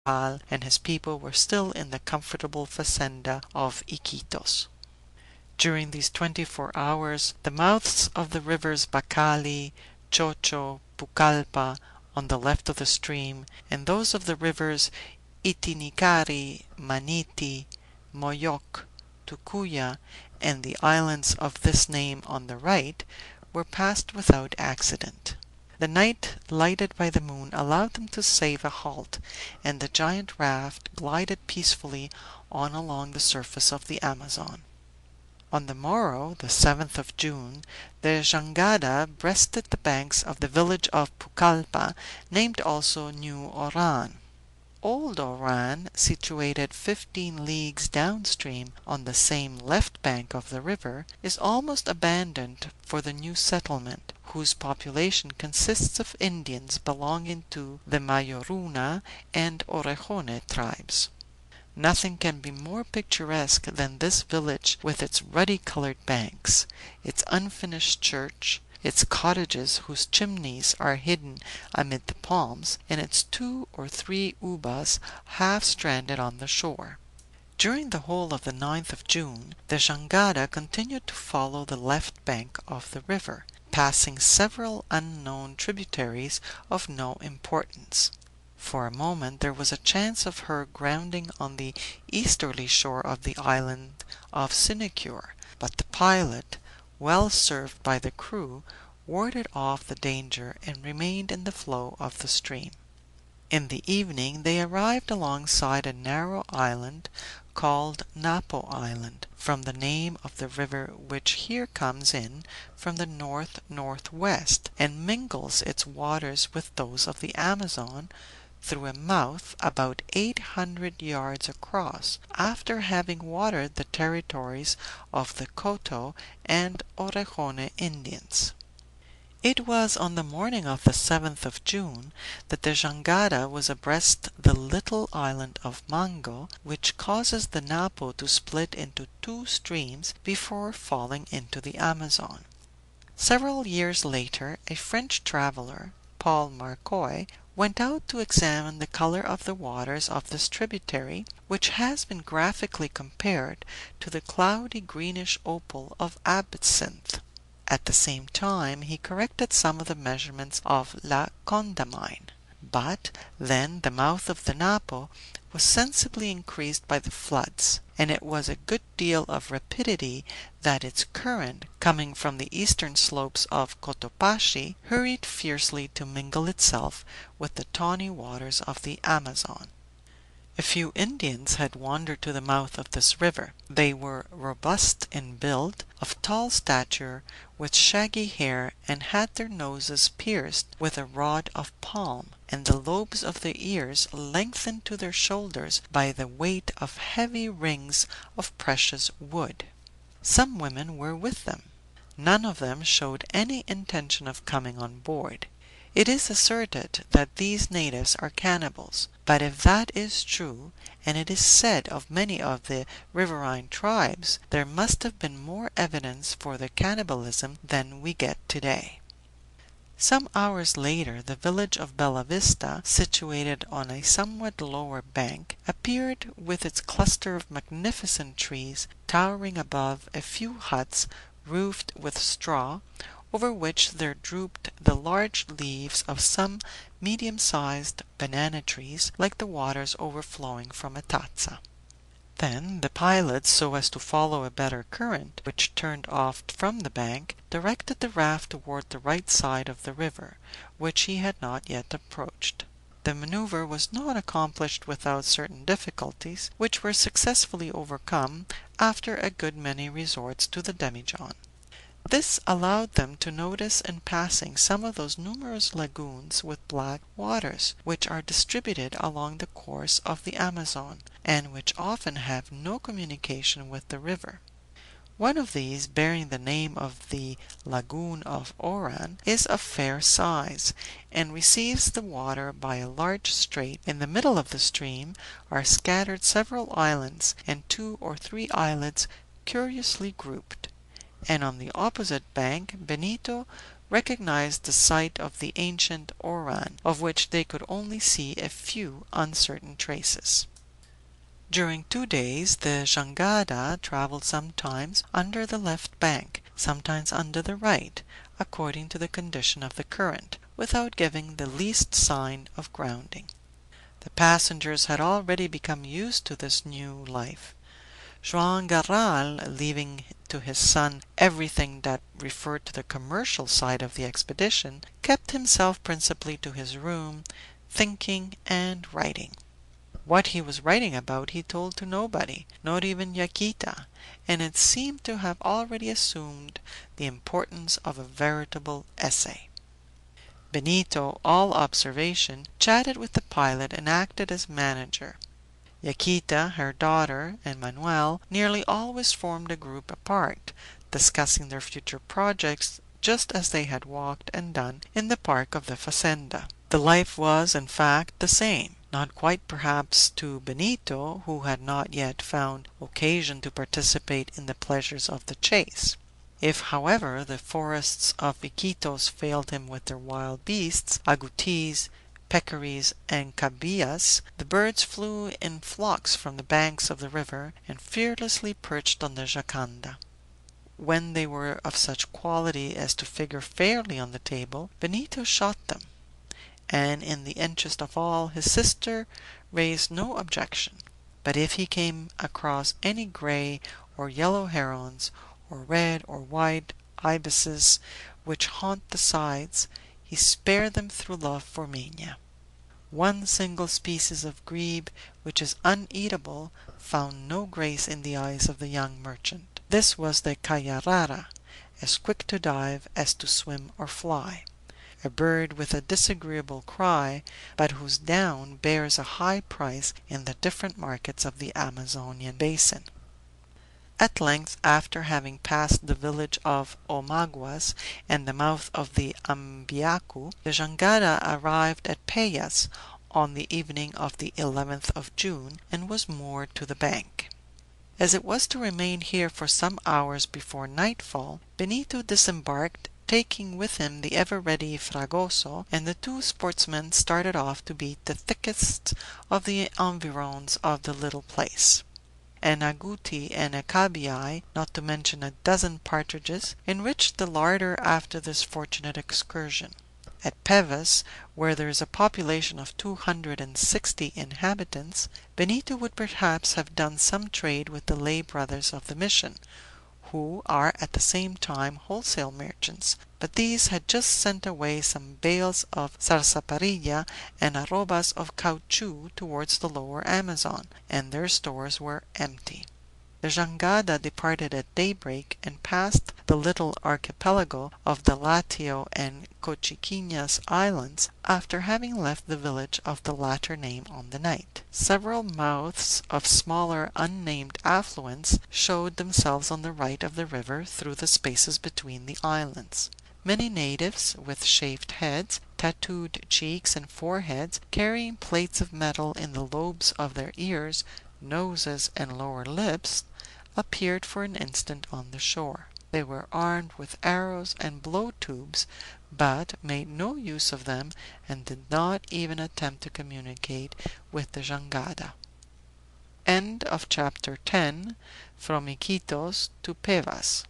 and his people were still in the comfortable fazenda of Iquitos. During these 24 hours, the mouths of the rivers Bacali, Chocho, Pucallpa, on the left of the stream, and those of the rivers Itinicari, Maniti, Moyoc, Tucuya, and the islands of this name on the right, were passed without accident. The night, lighted by the moon, allowed them to save a halt, and the giant raft glided peacefully on along the surface of the Amazon. On the morrow, the 7th of June, the jangada breasted the banks of the village of Pucallpa, named also New Oran. Old Oran, situated 15 leagues downstream on the same left bank of the river, is almost abandoned for the new settlement, whose population consists of Indians belonging to the Mayoruna and Orejone tribes. Nothing can be more picturesque than this village with its ruddy-colored banks, its unfinished church, its cottages whose chimneys are hidden amid the palms, and its 2 or 3 ubas half stranded on the shore. During the whole of the 9th of June, the jangada continued to follow the left bank of the river, passing several unknown tributaries of no importance. For a moment there was a chance of her grounding on the easterly shore of the island of Sinecure, but the pilot, well served by the crew, warded off the danger and remained in the flow of the stream. In the evening they arrived alongside a narrow island called Napo Island, from the name of the river which here comes in from the north-northwest and mingles its waters with those of the Amazon through a mouth about 800 yards across, after having watered the territories of the Coto and Orejone Indians. It was on the morning of the 7th of June that the jangada was abreast the little island of Mango, which causes the Napo to split into 2 streams before falling into the Amazon. Several years later a French traveler, Paul Marcoy, went out to examine the color of the waters of this tributary, which has been graphically compared to the cloudy greenish opal of absinthe. At the same time he corrected some of the measurements of La Condamine. But then the mouth of the Napo was sensibly increased by the floods, and it was a good deal of rapidity that its current, coming from the eastern slopes of Cotopaxi, hurried fiercely to mingle itself with the tawny waters of the Amazon. A few Indians had wandered to the mouth of this river. They were robust in build, of tall stature, with shaggy hair, and had their noses pierced with a rod of palm, and the lobes of their ears lengthened to their shoulders by the weight of heavy rings of precious wood. Some women were with them. None of them showed any intention of coming on board. It is asserted that these natives are cannibals, but if that is true, and it is said of many of the riverine tribes, there must have been more evidence for their cannibalism than we get today. Some hours later the village of Bella Vista, situated on a somewhat lower bank, appeared with its cluster of magnificent trees towering above a few huts roofed with straw, over which there drooped the large leaves of some medium-sized banana trees, like the waters overflowing from a tazza. Then the pilot, so as to follow a better current, which turned off from the bank, directed the raft toward the right side of the river, which he had not yet approached. The maneuver was not accomplished without certain difficulties, which were successfully overcome after a good many resorts to the demijohn. This allowed them to notice in passing some of those numerous lagoons with black waters, which are distributed along the course of the Amazon, and which often have no communication with the river. One of these, bearing the name of the Lagoon of Oran, is of fair size, and receives the water by a large strait. In the middle of the stream are scattered several islands, and 2 or 3 islets curiously grouped, and on the opposite bank Benito, recognized the site of the ancient Oran, of which they could only see a few uncertain traces. During 2 days the jangada traveled sometimes under the left bank, sometimes under the right, according to the condition of the current, without giving the least sign of grounding. The passengers had already become used to this new life. Joam Garral, leaving to his son everything that referred to the commercial side of the expedition, kept himself principally to his room, thinking and writing. What he was writing about he told to nobody, not even Yaquita, and it seemed to have already assumed the importance of a veritable essay. Benito, all observation, chatted with the pilot and acted as manager. Yaquita, her daughter, and Manuel nearly always formed a group apart, discussing their future projects just as they had walked and done in the park of the fazenda. The life was, in fact, the same. Not quite perhaps to Benito, who had not yet found occasion to participate in the pleasures of the chase. If, however, the forests of Iquitos failed him with their wild beasts, agoutis, peccaries, and cabias, the birds flew in flocks from the banks of the river and fearlessly perched on the jangada. When they were of such quality as to figure fairly on the table, Benito shot them, and in the interest of all, his sister raised no objection. But if he came across any gray or yellow herons, or red or white ibises which haunt the sides, he spared them through love for Minha. One single species of grebe, which is uneatable, found no grace in the eyes of the young merchant. This was the cayarara, as quick to dive as to swim or fly, a bird with a disagreeable cry, but whose down bears a high price in the different markets of the Amazonian basin. At length, after having passed the village of Omaguas and the mouth of the Ambiacu, the jangada arrived at Pevas on the evening of the 11th of June, and was moored to the bank. As it was to remain here for some hours before nightfall, Benito disembarked, taking with him the ever-ready Fragoso, and the two sportsmen started off to beat the thickest of the environs of the little place. An agouti and a cabiai, not to mention a dozen partridges, enriched the larder after this fortunate excursion. At Pevas, where there is a population of 260 inhabitants, Benito would perhaps have done some trade with the lay brothers of the mission, who are at the same time wholesale merchants, but these had just sent away some bales of sarsaparilla and arrobas of caoutchouc towards the lower Amazon, and their stores were empty. The jangada departed at daybreak and passed the little archipelago of the Latio and Cochiquinas Islands after having left the village of the latter name on the night. Several mouths of smaller unnamed affluents showed themselves on the right of the river through the spaces between the islands. Many natives, with shaved heads, tattooed cheeks and foreheads, carrying plates of metal in the lobes of their ears, noses, and lower lips, appeared for an instant on the shore. They were armed with arrows and blow tubes, but made no use of them and did not even attempt to communicate with the jangada. End of chapter 10. From Iquitos to Pevas.